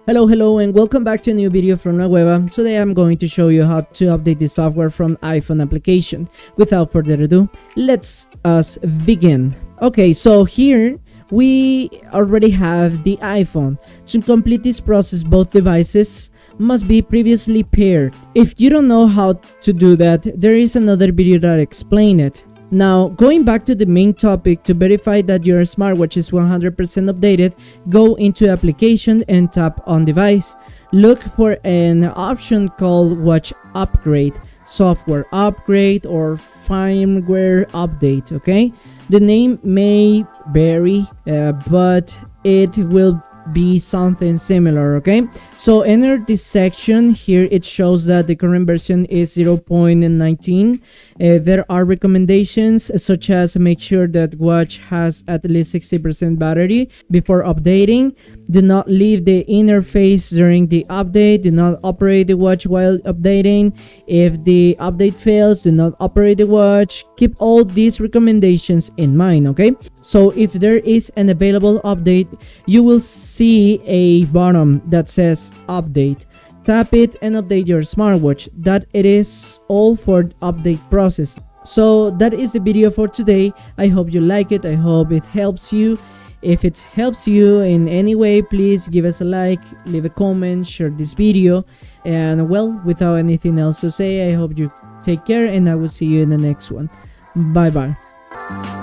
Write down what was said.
Hello and welcome back to a new video from WEBA. Today I'm going to show you how to update the software from iPhone application. Without further ado, let's begin. Okay, so here we already have the iPhone. To complete this process, both devices must be previously paired. If you don't know how to do that, there is another video that explains it. Now, going back to the main topic, to verify that your smartwatch is 100% updated, go into application and tap on device. Look for an option called watch upgrade, software upgrade, or firmware update. Okay, the name may vary, but it will be something similar. Okay, so enter this section. Here it shows that the current version is 0.19. There are recommendations such as make sure that watch has at least 60% battery before updating. Do not leave the interface during the update. Do not operate the watch while updating. If the update fails, do not operate the watch. Keep all these recommendations in mind. Okay, so if there is an available update, you will see a button that says update. Tap it and update your smartwatch. That it is all for the update process. So that is the video for today. I hope you like it. I hope it helps you. If it helps you in any way, please give us a like, leave a comment, share this video, and well, without anything else to say, I hope you take care and I will see you in the next one. Bye bye.